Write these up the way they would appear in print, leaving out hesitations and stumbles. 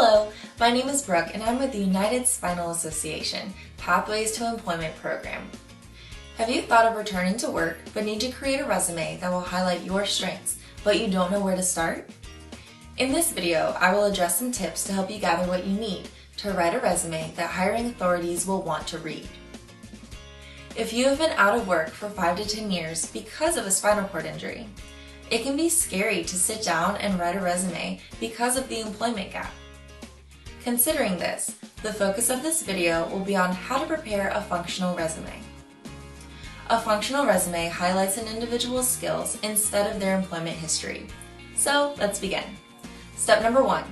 Hello, my name is Brooke and I'm with the United Spinal Association Pathways to Employment program. Have you thought of returning to work but need to create a resume that will highlight your strengths but you don't know where to start? In this video, I will address some tips to help you gather what you need to write a resume that hiring authorities will want to read. If you have been out of work for 5 to 10 years because of a spinal cord injury, it can be scary to sit down and write a resume because of the employment gap. Considering this, the focus of this video will be on how to prepare a functional resume. A functional resume highlights an individual's skills instead of their employment history. So let's begin. Step number 1,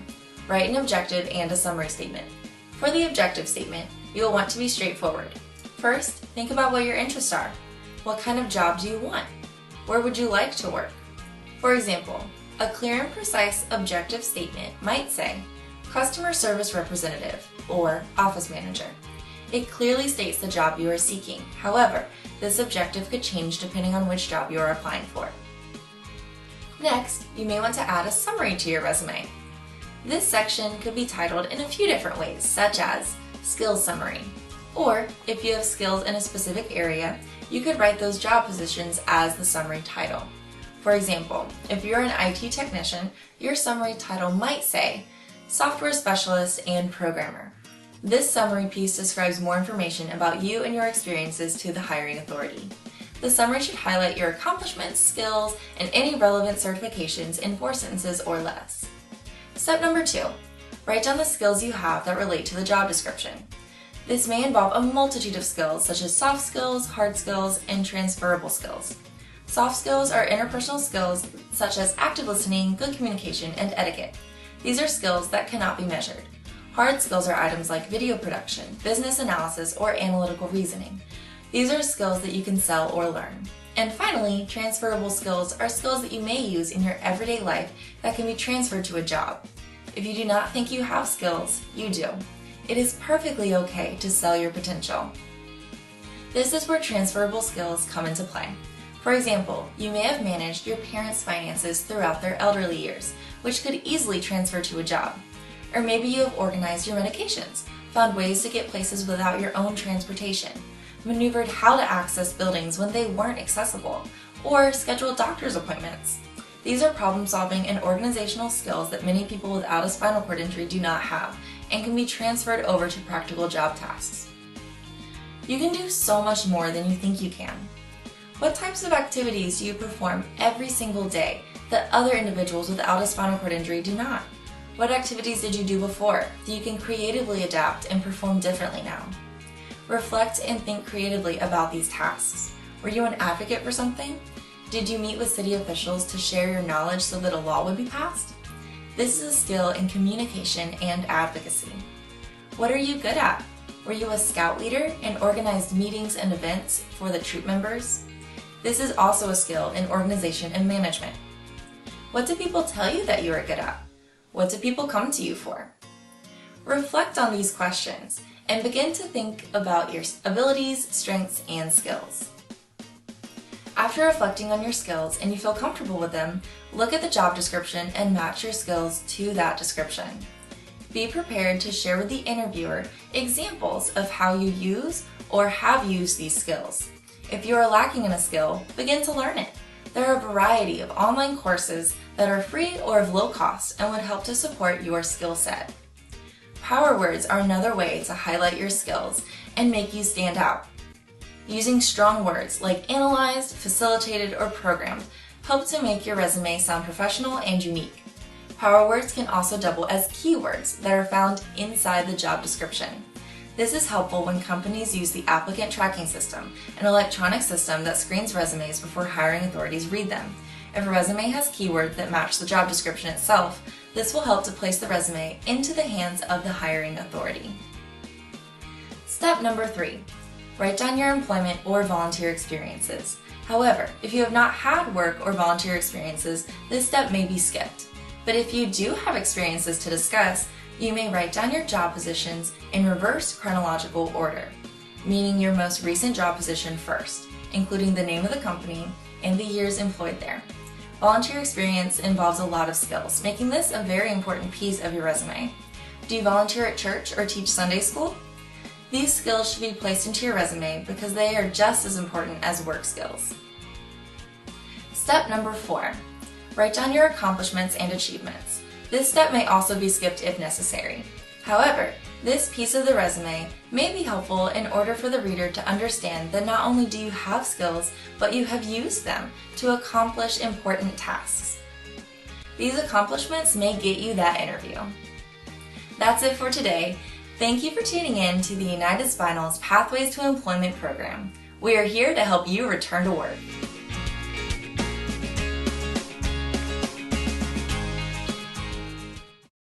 write an objective and a summary statement. For the objective statement, you will want to be straightforward. First, think about what your interests are. What kind of job do you want? Where would you like to work? For example, a clear and precise objective statement might say, customer service representative or office manager. It clearly states the job you are seeking. However, this objective could change depending on which job you are applying for. Next, you may want to add a summary to your resume. This section could be titled in a few different ways, such as skills summary. Or, if you have skills in a specific area, you could write those job positions as the summary title. For example, if you're an IT technician, your summary title might say, Software Specialist and Programmer. This summary piece describes more information about you and your experiences to the hiring authority. The summary should highlight your accomplishments, skills, and any relevant certifications in 4 sentences or less. Step number 2, write down the skills you have that relate to the job description. This may involve a multitude of skills such as soft skills, hard skills, and transferable skills. Soft skills are interpersonal skills such as active listening, good communication, and etiquette. These are skills that cannot be measured. Hard skills are items like video production, business analysis, or analytical reasoning. These are skills that you can sell or learn. And finally, transferable skills are skills that you may use in your everyday life that can be transferred to a job. If you do not think you have skills, you do. It is perfectly okay to sell your potential. This is where transferable skills come into play. For example, you may have managed your parents' finances throughout their elderly years, which could easily transfer to a job. Or maybe you have organized your medications, found ways to get places without your own transportation, maneuvered how to access buildings when they weren't accessible, or scheduled doctor's appointments. These are problem-solving and organizational skills that many people without a spinal cord injury do not have and can be transferred over to practical job tasks. You can do so much more than you think you can. What types of activities do you perform every single day that other individuals without a spinal cord injury do not? What activities did you do before that you can creatively adapt and perform differently now? Reflect and think creatively about these tasks. Were you an advocate for something? Did you meet with city officials to share your knowledge so that a law would be passed? This is a skill in communication and advocacy. What are you good at? Were you a scout leader and organized meetings and events for the troop members? This is also a skill in organization and management. What do people tell you that you are good at? What do people come to you for? Reflect on these questions and begin to think about your abilities, strengths, and skills. After reflecting on your skills and you feel comfortable with them, look at the job description and match your skills to that description. Be prepared to share with the interviewer examples of how you use or have used these skills. If you are lacking in a skill, begin to learn it. There are a variety of online courses that are free or of low cost and would help to support your skill set. Power words are another way to highlight your skills and make you stand out. Using strong words like analyzed, facilitated, or programmed help to make your resume sound professional and unique. Power words can also double as keywords that are found inside the job description. This is helpful when companies use the applicant tracking system, an electronic system that screens resumes before hiring authorities read them. If a resume has keywords that match the job description itself, this will help to place the resume into the hands of the hiring authority. Step number 3, write down your employment or volunteer experiences. However, if you have not had work or volunteer experiences, this step may be skipped. But if you do have experiences to discuss, you may write down your job positions in reverse chronological order, meaning your most recent job position first, including the name of the company and the years employed there. Volunteer experience involves a lot of skills, making this a very important piece of your resume. Do you volunteer at church or teach Sunday school? These skills should be placed into your resume because they are just as important as work skills. Step number 4. Write down your accomplishments and achievements. This step may also be skipped if necessary. However, this piece of the resume may be helpful in order for the reader to understand that not only do you have skills, but you have used them to accomplish important tasks. These accomplishments may get you that interview. That's it for today. Thank you for tuning in to the United Spinal's Pathways to Employment program. We are here to help you return to work.